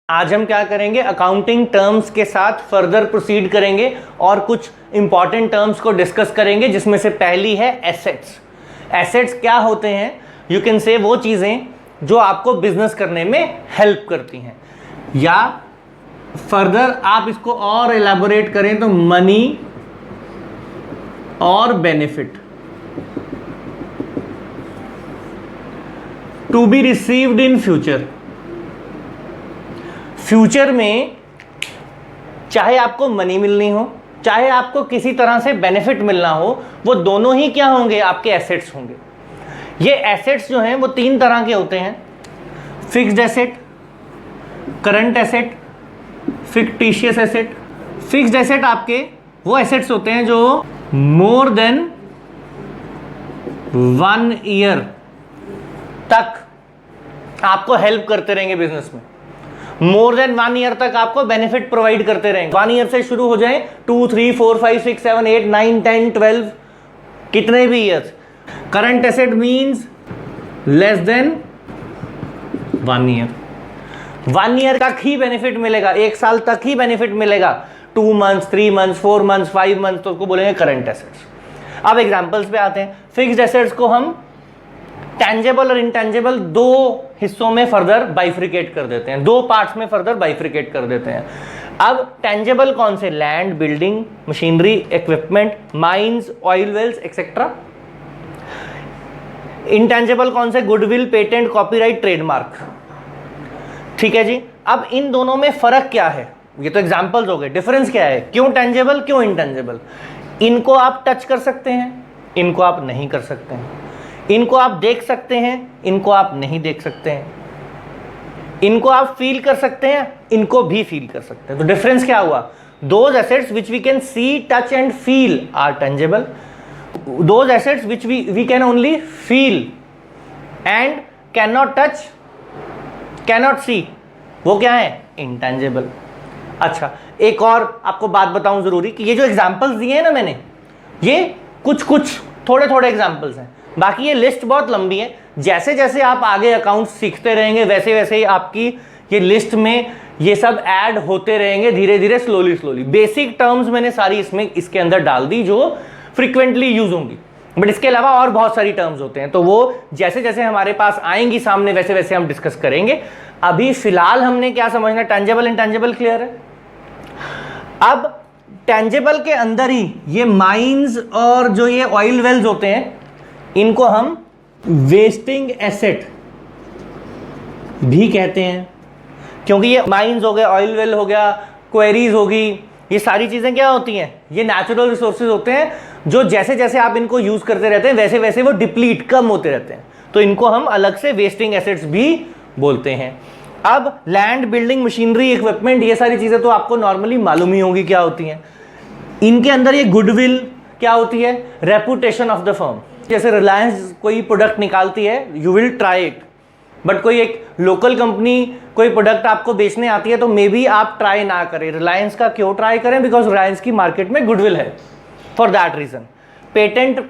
आज हम क्या करेंगे, अकाउंटिंग टर्म्स के साथ फर्दर प्रोसीड करेंगे और कुछ इंपॉर्टेंट टर्म्स को डिस्कस करेंगे, जिसमें से पहली है एसेट्स। एसेट्स क्या होते हैं? यू कैन से वो चीजें जो आपको बिजनेस करने में हेल्प करती हैं, या फर्दर आप इसको और एलैबोरेट करें तो मनी और benefit to be received in future. Future में चाहे आपको मनी मिलनी हो, चाहे आपको किसी तरह से बेनिफिट मिलना हो, वो दोनों ही क्या होंगे? आपके एसेट्स होंगे। ये एसेट्स जो हैं वो तीन तरह के होते हैं, fixed asset, current asset, fictitious asset. Fixed asset आपके वो एसेट्स होते हैं जो मोर देन 1 ईयर तक आपको हेल्प करते रहेंगे बिजनेस में। मोर देन 1 ईयर तक आपको बेनिफिट प्रोवाइड करते रहेंगे। 1 ईयर से शुरू हो जाए 2, 3, 4, 5, 6, 7, 8, 9, 10, 12, कितने भी years. Current asset means less than 1 year. 1 year तक ही बेनिफिट मिलेगा, 1 साल तक ही बेनिफिट मिलेगा। 2 मंथ्स, 3 मंथ्स, 4 मंथ्स, 5 मंथ्स तो उसको बोलेंगे करंट एसेट्स। अब एग्जांपल्स पे आते हैं। फिक्स्ड एसेट्स को हम टेंजेबल और इंटेंजेबल दो हिस्सों में फर्दर बाइफ्रिकेट कर देते हैं, 2 पार्ट्स में फर्दर बाइफ्रिकेट कर देते हैं। अब टेंजेबल कौन से? Land, building, machinery, equipment, mines, oil wells etcetera. Intangible कौन से? Goodwill, patent, copyright, trademark. ठीक है जी। अब इन दोनों में फर्क क्या है? ये तो एग्जांपल्स हो गए। डिफरेंस क्या है? क्यों टेंजेबल, क्यों इंटेंजेबल? इनको आप टच कर सकते हैं, इनको आप नहीं कर सकते हैं। इनको आप देख सकते हैं, इनको आप नहीं देख सकते हैं। इनको आप फील कर सकते हैं, इनको भी फील कर सकते हैं। तो डिफरेंस क्या हुआ? Those assets which we can see, touch and feel are tangible. Those assets which we can only feel and can not touch, can not see, वो क्या है? इंटेंजेबल। अच्छा, एक और आपको बात बताऊं जरूरी कि ये जो एग्जांपल्स दिए हैं ना मैंने, ये कुछ थोड़े एग्जांपल्स हैं, बाकी ये लिस्ट बहुत लंबी है। जैसे जैसे आप आगे अकाउंट्स सीखते रहेंगे वैसे वैसे ही आपकी ये लिस्ट में ये सब ऐड होते रहेंगे, धीरे धीरे, स्लोली। बेसिक टर्म्स मैंने सारी इसके अंदर डाल दी जो फ्रीक्वेंटली यूज होंगी, बट इसके अलावा और बहुत सारी टर्म्स होते हैं, तो वो जैसे जैसे हमारे पास आएंगी सामने वैसे वैसे हम डिस्कस करेंगे। अभी फिलहाल हमने क्या समझना? टेंजेबल, इंटेंजेबल क्लियर है। अब टेंजेबल के अंदर ही ये माइंस और जो ये ऑयल वेल्स होते हैं, इनको हम वेस्टिंग एसेट भी कहते हैं, क्योंकि ये माइंस हो गए, ऑयल वेल हो गया, क्वेरीज होगी, ये सारी चीजें क्या होती हैं? ये नेचुरल रिसोर्सेज होते हैं जो जैसे जैसे आप इनको यूज करते रहते हैं वैसे वैसे वो डिप्लीट, कम होते रहते हैं, तो इनको हम अलग से वेस्टिंग एसेट्स भी बोलते हैं। अब लैंड, बिल्डिंग, मशीनरी, इक्विपमेंट, ये सारी चीजें तो आपको नॉर्मली मालूम ही होंगी क्या होती हैं। इनके अंदर ये गुडविल क्या होती है? Reputation of the firm. जैसे रिलायंस कोई प्रोडक्ट निकालती है, you will try it, but कोई एक लोकल कंपनी कोई प्रोडक्ट आपको बेचने आती है तो मे बी आप ट्राई ना करें। रिलायंस का क्यों ट्राई करें? बिकॉज रिलायंस की मार्केट में गुडविल है, for that reason. Patent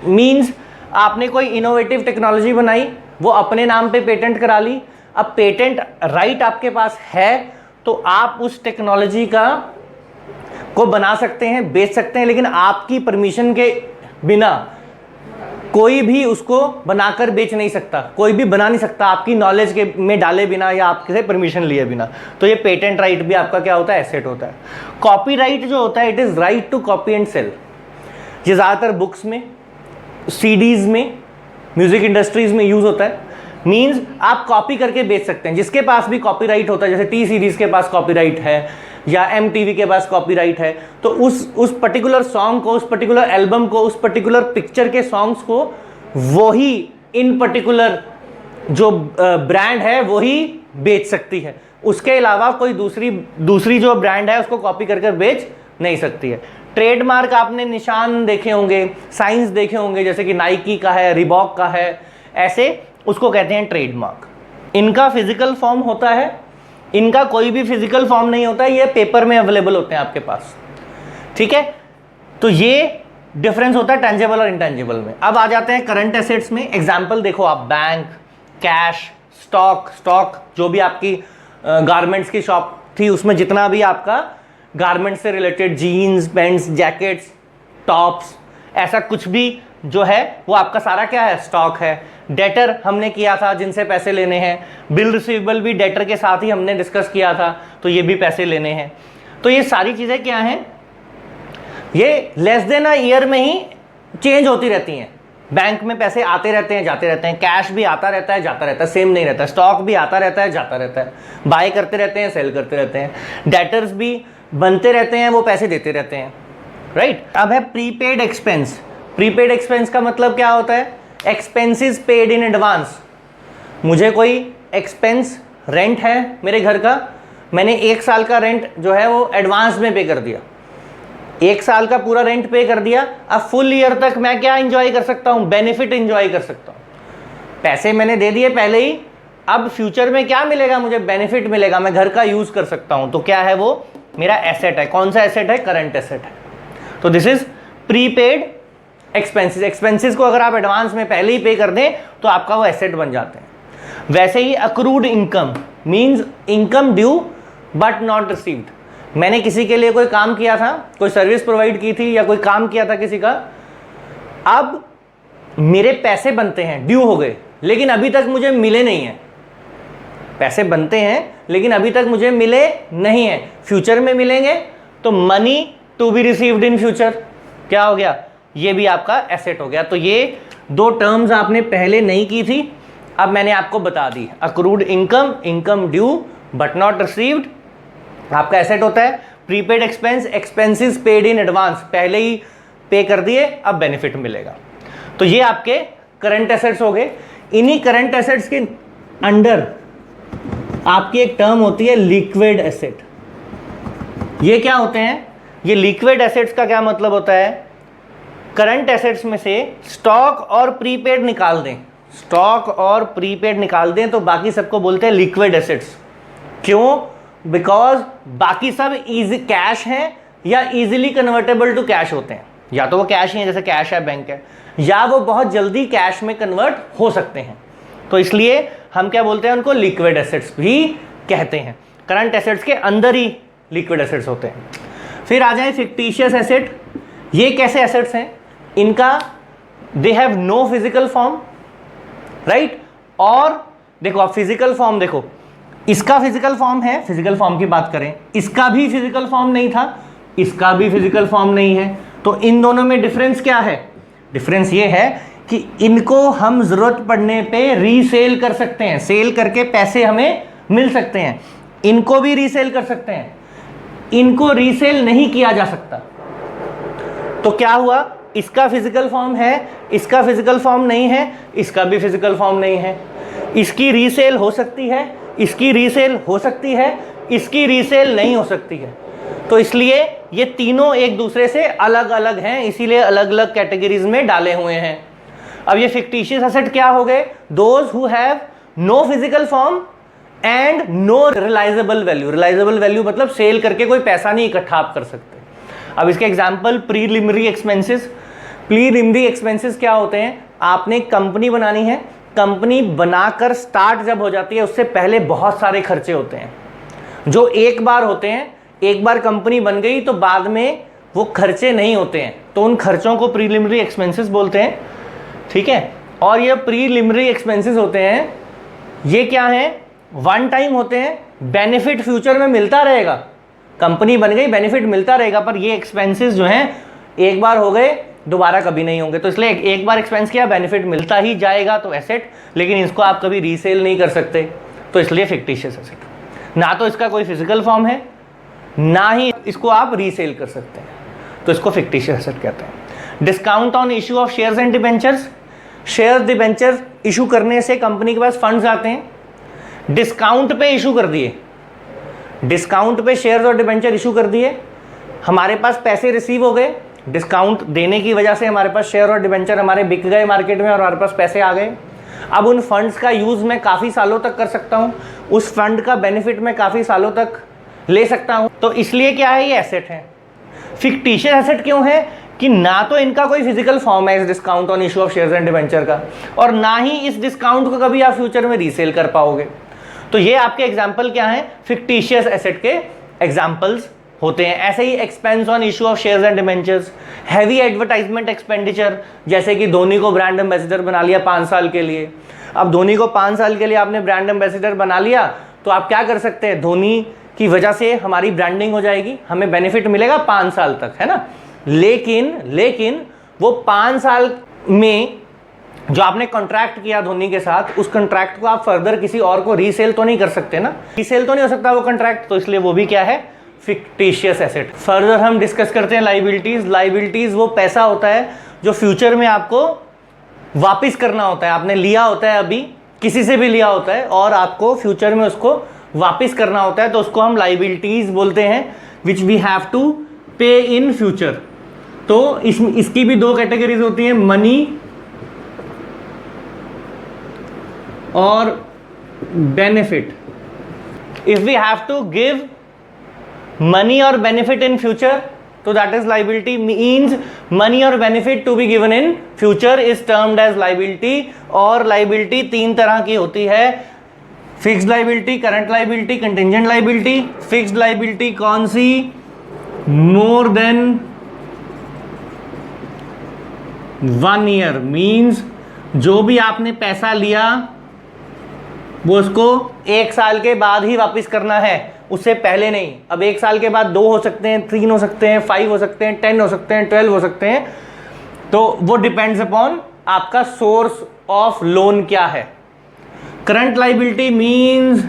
means आपने कोई इनोवेटिव टेक्नोलॉजी बनाई, वो अपने नाम पे पेटेंट करा ली। अब पेटेंट राइट आपके पास है तो आप उस टेक्नोलॉजी को बना सकते हैं, बेच सकते हैं, लेकिन आपकी परमिशन के बिना कोई भी उसको बनाकर बेच नहीं सकता, कोई भी बना नहीं सकता आपकी नॉलेज के में डाले बिना या आपसे परमिशन लिए बिना। तो ये पेटेंट राइट भी आपका क्या होता है? एसेट होता है। कॉपीराइट जो होता है, it is right to copy and sell. ये ज्यादातर बुक्स में, सीडीज में, म्यूजिक इंडस्ट्रीज में यूज होता है। मींस आप कॉपी करके बेच सकते हैं। जिसके पास भी कॉपीराइट होता है, जैसे टी सीरीज के पास कॉपीराइट है या MTV के पास कॉपीराइट है, तो उस पर्टिकुलर सॉन्ग को, उस पर्टिकुलर एल्बम को, उस पर्टिकुलर पिक्चर के सॉन्ग्स को वही इन पर्टिकुलर जो ब्रांड है वही बेच सकती है। उसके अलावा कोई दूसरी जो ब्रांड है उसको कॉपी करके बेच नहीं सकती है। ट्रेडमार्क आपने निशान देखे होंगे, साइंस देखे होंगे, जैसे कि नाइकी का है, रिबॉक का है, ऐसे उसको कहते हैं ट्रेडमार्क। इनका फिजिकल फॉर्म होता है, इनका कोई भी फिजिकल फॉर्म नहीं होता है, ये पेपर में अवेलेबल होते हैं आपके पास। ठीक है, तो ये डिफरेंस होता है टेंजेबल और इंटेंजेबल में। अब आ जाते हैं करंट एसेट्स में। एग्जांपल देखो आप, बैंक, कैश, स्टॉक जो भी आपकी गारमेंट्स की शॉप थी, उसमें जितना भी आपका गारमेंट से related jeans, pants, jackets, tops, ऐसा कुछ भी जो है वो आपका सारा क्या है, स्टॉक है। डेटर हमने किया था जिनसे पैसे लेने हैं, बिल रिसीवेबल भी डेटर के साथ ही हमने डिस्कस किया था, तो ये भी पैसे लेने हैं। तो ये सारी चीज़ें क्या हैं, ये लेस देन अ ईयर में ही चेंज होती रहती हैं। बैंक में पैसे आते रहते हैं, जाते रहते हैं, कैश भी आता रहता है, जाता रहता है, सेम नहीं रहता, स्टॉक भी आता रहता है, जाता रहता है, बाय करते रहते हैं, सेल करते रहते हैं, डेटर्स भी बनते रहते हैं, वो पैसे देते रहते हैं, राइट। अब है प्रीपेड एक्सपेंस। प्रीपेड एक्सपेंस का मतलब क्या होता है, एक्सपेंसेस पेड इन एडवांस। मुझे कोई एक्सपेंस, रेंट है मेरे घर का, मैंने 1 साल का रेंट जो है वो एडवांस में पे कर दिया, 1 साल का पूरा रेंट पे कर दिया। अब फुल ईयर तक मैं क्या एंजॉय कर सकता हूँ, बेनिफिट एंजॉय कर सकता हूँ। पैसे मैंने दे दिए पहले ही, अब फ्यूचर में क्या मिलेगा, मुझे बेनिफिट मिलेगा, मैं घर का यूज कर सकता हूँ। तो क्या है वो, मेरा एसेट है। कौन सा एसेट है, करंट एसेट है। तो this is prepaid expenses. Expenses को अगर आप एडवांस में पहले ही पे कर दें तो आपका वो एसेट बन जाते हैं। वैसे ही accrued income means income due but not received. मैंने किसी के लिए कोई काम किया था, कोई सर्विस प्रोवाइड की थी या कोई काम किया था किसी का, अब मेरे पैसे बनते हैं, ड्यू हो गए, लेकिन अभी तक मुझे मिले नहीं है। पैसे बनते हैं लेकिन अभी तक मुझे मिले नहीं है, फ्यूचर में मिलेंगे। तो money to be received in future क्या हो गया, ये भी आपका एसेट हो गया। तो ये 2 टर्म्स आपने पहले नहीं की थी, अब मैंने आपको बता दी। Accrued income, income due but not received, आपका एसेट होता है। Prepaid expense, expenses paid in advance, पहले ही पे कर दिए, अब बेनिफिट मिलेगा। तो ये आपके करंट एसेट्स हो गए। इन्हीं करंट एसेट्स के अंडर आपकी एक टर्म होती है लिक्विड एसेट। ये क्या होते हैं, ये लिक्विड एसेट्स का क्या मतलब होता है, करंट एसेट्स में से स्टॉक और प्रीपेड निकाल दें, स्टॉक और प्रीपेड निकाल दें तो बाकी सबको बोलते हैं लिक्विड एसेट्स। क्यों, बिकॉज बाकी सब इजी कैश हैं या इजीली कन्वर्टेबल टू कैश होते हैं, या तो वो कैश ही है जैसे कैश है, बैंक है, या वो बहुत जल्दी कैश में कन्वर्ट हो सकते हैं। तो इसलिए हम क्या बोलते हैं, उनको लिक्विड एसेट्स भी कहते हैं। करंट एसेट्स के अंदर ही लिक्विड एसेट्स होते हैं। फिर आ जाए फिक्टिशियस एसेट। ये कैसे एसेट्स हैं, इनका they have no physical form, right. और देखो आप फिजिकल फॉर्म देखो, इसका फिजिकल फॉर्म है, फिजिकल फॉर्म की बात करें, इसका भी फिजिकल फॉर्म नहीं था, इसका भी फिजिकल फॉर्म नहीं है। तो इन दोनों में डिफरेंस क्या है, डिफरेंस ये है कि इनको हम जरूरत पड़ने पे रीसेल कर सकते हैं, सेल करके पैसे हमें मिल सकते हैं। इनको भी रीसेल कर सकते हैं, इनको रीसेल नहीं किया जा सकता। तो क्या हुआ, इसका फिजिकल फॉर्म है, इसका फिजिकल फॉर्म नहीं है, इसका भी फिजिकल फॉर्म नहीं है। इसकी रीसेल हो सकती है, इसकी रीसेल हो सकती है, इसकी रीसेल नहीं हो सकती है। तो इसलिए ये तीनों एक दूसरे से अलग अलग हैं, इसीलिए अलग अलग कैटेगरीज में डाले हुए हैं। अब ये फिक्टिशियस एसेट क्या हो गए, those who have no physical form and no realisable value. Realisable value मतलब सेल करके कोई पैसा नहीं इकट्ठा आप कर सकते। अब इसके example preliminary expenses. Preliminary expenses क्या होते हैं, आपने कंपनी बनानी है, कंपनी बनाकर स्टार्ट जब हो जाती है उससे पहले बहुत सारे खर्चे होते हैं जो एक बार होते हैं। एक बार कंपनी बन गई तो बाद में वो खर्चे नहीं होते हैं, तो उन खर्चों को प्रीलिमिनरी एक्सपेंसेस बोलते हैं, ठीक है। और ये प्रीलिमिनरी एक्सपेंसेस होते हैं, ये क्या है, वन टाइम होते हैं, बेनिफिट फ्यूचर में मिलता रहेगा। कंपनी बन गई, बेनिफिट मिलता रहेगा, पर ये एक्सपेंसेस जो हैं एक बार हो गए, दोबारा कभी नहीं होंगे। तो इसलिए एक बार एक्सपेंस किया, बेनिफिट मिलता ही जाएगा, तो एसेट, लेकिन इसको आप कभी रीसेल नहीं कर सकते, तो इसलिए फिक्टिशियस एसेट। ना तो इसका कोई फिजिकल फॉर्म है, ना ही इसको आप रीसेल कर सकते हैं, तो इसको फिक्टिशियस एसेट कहते हैं। Discount on issue of shares and debentures. Share debenture issue करने से कंपनी के पास फंड्स आते हैं, डिस्काउंट पे इशू कर दिए, डिस्काउंट पे शेयर्स और डिबेंचर इशू कर दिए, हमारे पास पैसे रिसीव हो गए, डिस्काउंट देने की वजह से हमारे पास शेयर और डिबेंचर हमारे बिक गए मार्केट में और हमारे पास पैसे आ गए। अब उन फंड्स का यूज़ मैं काफ़ी सालों तक कर सकता हूँ, उस फंड का बेनिफिट मैं काफ़ी सालों तक ले सकता हूँ, तो इसलिए क्या है, ये एसेट है। फिक्टिशियस एसेट क्यों है कि ना तो इनका कोई फिजिकल फॉर्म है इस discount on issue of shares and debenture का, और ना ही इस डिस्काउंट को कभी आप फ्यूचर में रीसेल कर पाओगे। तो ये आपके एग्जाम्पल क्या हैं, फिक्टिशियस एसेट के एग्जाम्पल्स होते हैं। ऐसे ही expense on issue of shares and debentures, heavy advertisement expenditure, जैसे कि धोनी को ब्रांड एम्बेसडर बना लिया 5 साल के लिए। अब धोनी को 5 साल के लिए आपने ब्रांड एम्बेसडर बना लिया, तो आप क्या कर सकते हैं, धोनी की वजह से हमारी ब्रांडिंग हो जाएगी, हमें बेनिफिट मिलेगा 5 साल तक, है ना। लेकिन वो 5 साल में जो आपने कॉन्ट्रैक्ट किया धोनी के साथ, उस कॉन्ट्रैक्ट को आप फर्दर किसी और को रीसेल तो नहीं कर सकते ना, रीसेल तो नहीं हो सकता वो कॉन्ट्रैक्ट, तो इसलिए वो भी क्या है, फिक्टिशियस एसेट। फर्दर हम डिस्कस करते हैं लायबिलिटीज। लायबिलिटीज वो पैसा होता है जो फ्यूचर में आपको वापस करना होता है, आपने लिया होता है, अभी किसी से भी लिया होता है और आपको फ्यूचर में उसको वापस करना होता है, तो उसको हम लायबिलिटीज बोलते हैं, विच वी हैव टू पे इन फ्यूचर। तो इसकी भी 2 कैटेगरीज होती हैं, मनी और benefit. If we have to give money और बेनिफिट इन फ्यूचर, तो that is liability, means money और benefit to be given in future is termed as liability. और लाइबिलिटी 3 तरह की होती है, fixed liability, current liability, contingent liability. Fixed liability कौन सी, मोर देन 1 ईयर, मीन्स जो भी आपने पैसा लिया वो उसको 1 साल के बाद ही वापस करना है, उससे पहले नहीं। अब 1 साल के बाद 2 हो सकते हैं, 3 हो सकते हैं, 5 हो सकते हैं, 10 हो सकते हैं, 12 हो सकते हैं, तो वो डिपेंड्स अपॉन आपका सोर्स ऑफ लोन क्या है। Current liability means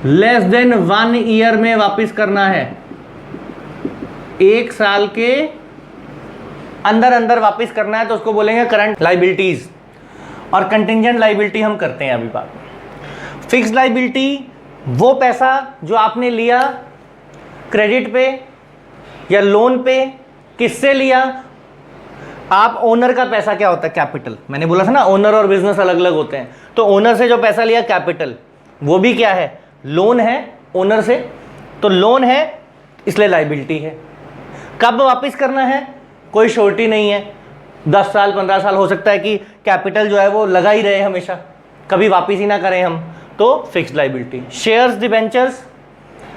less than 1 year में वापस करना है, 1 साल के अंदर वापस करना है, तो उसको बोलेंगे करंट लाइबिलिटीज। और कंटिंजेंट लाइबिलिटी हम करते हैं अभी बात। फिक्स्ड लाइबिलिटी वो पैसा जो आपने लिया क्रेडिट पे या लोन पे, किससे लिया, आप ओनर का पैसा क्या होता है, कैपिटल। मैंने बोला था ना ओनर और बिजनेस अलग अलग होते हैं, तो ओनर से जो पैसा लिया कैपिटल, वो भी क्या है, लोन है ओनर से, तो लोन है इसलिए लाइबिलिटी है। कब वापस करना है, कोई श्योरिटी नहीं है, 10 साल 15 साल हो सकता है कि कैपिटल जो है वो लगा ही रहे हमेशा, कभी वापस ही ना करें हम, तो फिक्स्ड लाइबिलिटी। शेयर्स डिबेंचर्स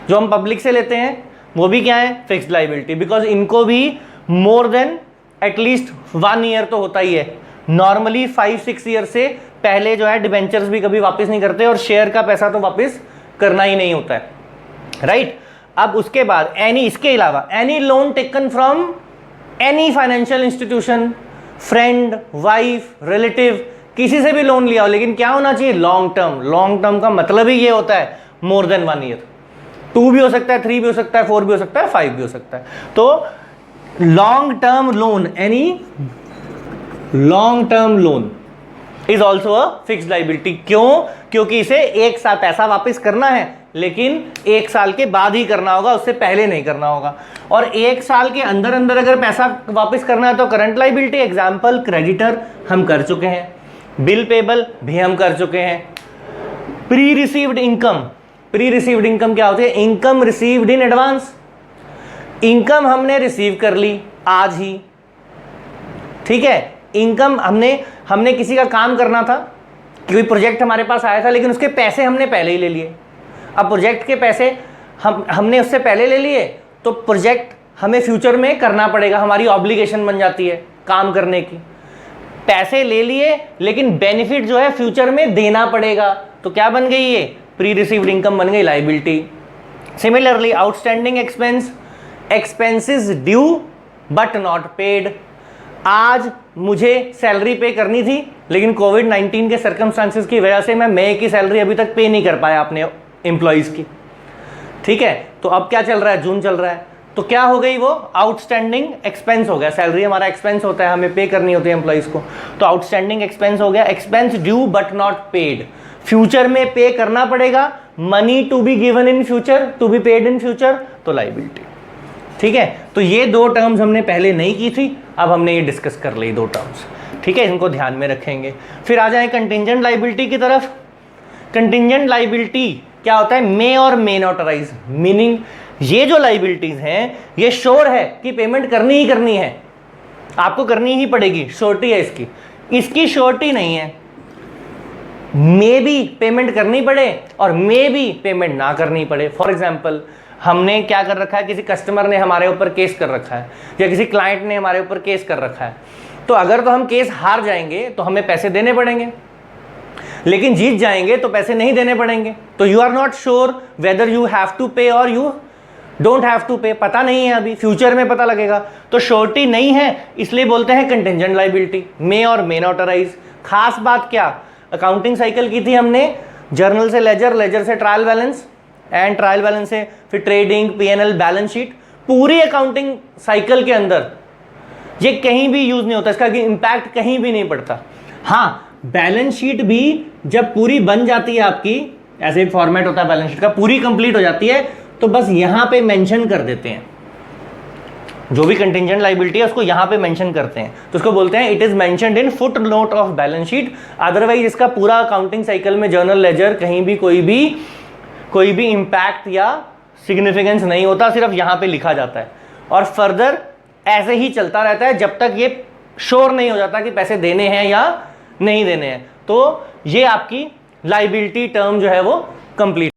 जो हम पब्लिक से लेते हैं वो भी क्या है, फिक्स्ड लाइबिलिटी, बिकॉज इनको भी मोर देन एटलीस्ट 1 ईयर तो होता ही है। नॉर्मली 5-6 ईयर से पहले जो है डिबेंचर्स भी कभी वापस नहीं करते, और शेयर का पैसा तो वापस करना ही नहीं होता है, राइट। अब उसके बाद इसके अलावा any loan taken from any financial institution, friend, wife, relative, किसी से भी लोन लिया हो, लेकिन क्या होना चाहिए, लॉन्ग टर्म। लॉन्ग टर्म का मतलब ही ये होता है मोर देन 1 ईयर, 2 भी हो सकता है, 3 भी हो सकता है, 4 भी हो सकता है, 5 भी हो सकता है। तो long term loan, any long term loan is also a fixed liability. क्यों, क्योंकि इसे 1 साल पैसा वापस करना है, लेकिन 1 साल के बाद ही करना होगा, उससे पहले नहीं करना होगा। और 1 साल के अंदर अगर पैसा वापस करना है तो करंट लाइबिलिटी। एग्जाम्पल, क्रेडिटर हम कर चुके हैं, बिल पेबल भी हम कर चुके हैं। Pre received income, pre received income क्या होती है, income received in advance. Income हमने रिसीव कर ली आज ही, ठीक है। इनकम हमने किसी का काम करना था, कोई प्रोजेक्ट हमारे पास आया था, लेकिन उसके पैसे हमने पहले ही ले लिए। अब प्रोजेक्ट के पैसे हमने उससे पहले ले लिए, तो प्रोजेक्ट हमें फ्यूचर में करना पड़ेगा, हमारी ऑब्लिगेशन बन जाती है काम करने की। पैसे ले लिए लेकिन बेनिफिट जो है फ्यूचर में देना पड़ेगा, तो क्या बन गई ये, प्री रिसीव्ड इनकम बन गई liability. Similarly outstanding expense, expenses due but not paid. आज मुझे सैलरी पे करनी थी, लेकिन कोविड-19 के सर्कमस्टांसेस की वजह से मैं मई की सैलरी अभी तक पे नहीं कर पाया अपने एम्प्लॉइज़ की, ठीक है। तो अब क्या चल रहा है, जून चल रहा है, तो क्या हो गई, वो आउटस्टैंडिंग एक्सपेंस हो गया। सैलरी हमारा एक्सपेंस होता है, हमें पे करनी होती है एम्प्लॉइज़ को, तो आउटस्टैंडिंग एक्सपेंस हो गया। Expense due but not paid, future में पे करना पड़ेगा। Money to be given in future, to be paid in future, तो लाइबिलिटी, ठीक है। तो ये 2 टर्म्स हमने पहले नहीं की थी, अब हमने ये डिस्कस कर ली 2 टर्म्स, ठीक है, इनको ध्यान में रखेंगे। फिर आ जाए कंटिंजेंट लाइबिलिटी की तरफ। कंटिंजेंट लाइबिलिटी क्या होता है, मे और मे नॉट अराइज, मीनिंग ये जो लाइबिलिटीज हैं ये श्योर है कि पेमेंट करनी ही करनी है, आपको करनी ही पड़ेगी, श्योरिटी है इसकी। इसकी श्योरिटी नहीं है, मे बी पेमेंट करनी पड़े और मे बी पेमेंट ना करनी पड़े। फॉर एग्जाम्पल, हमने क्या कर रखा है, किसी कस्टमर ने हमारे ऊपर केस कर रखा है या किसी क्लाइंट ने हमारे ऊपर केस कर रखा है, तो अगर तो हम केस हार जाएंगे तो हमें पैसे देने पड़ेंगे, लेकिन जीत जाएंगे तो पैसे नहीं देने पड़ेंगे। तो you are not sure whether you have to pay और यू डोंट हैव टू पे, पता नहीं है, अभी फ्यूचर में पता लगेगा। तो श्योरिटी नहीं है, इसलिए बोलते हैं कंटिंजेंट लायबिलिटी, मे और मे नॉट अराइज। खास बात क्या, अकाउंटिंग साइकिल की थी हमने, जर्नल से लेजर, लेजर से trial balance and trial balance से फिर ट्रेडिंग, पीएनएल, बैलेंस शीट। पूरी अकाउंटिंग साइकिल के अंदर ये कहीं भी यूज नहीं होता, इसका इंपैक्ट कहीं भी नहीं पड़ता। हाँ, बैलेंस शीट भी जब पूरी बन जाती है आपकी, ऐसे एक फॉर्मेट होता है बैलेंस शीट का, पूरी कंप्लीट हो जाती है, तो बस यहां पे मेंशन कर देते हैं, जो भी कंटिंजेंट लायबिलिटी है उसको यहां पे मेंशन करते हैं, तो उसको बोलते हैं it is mentioned in foot note of balance sheet. Otherwise इसका पूरा अकाउंटिंग साइकिल में जर्नल, लेजर, कहीं भी कोई भी इंपैक्ट या सिग्निफिकेंस नहीं होता, सिर्फ यहां पे लिखा जाता है और फर्दर ऐसे ही चलता रहता है जब तक ये श्योर नहीं हो जाता कि पैसे देने हैं या नहीं देने हैं। तो ये आपकी लायबिलिटी टर्म जो है वो कंप्लीट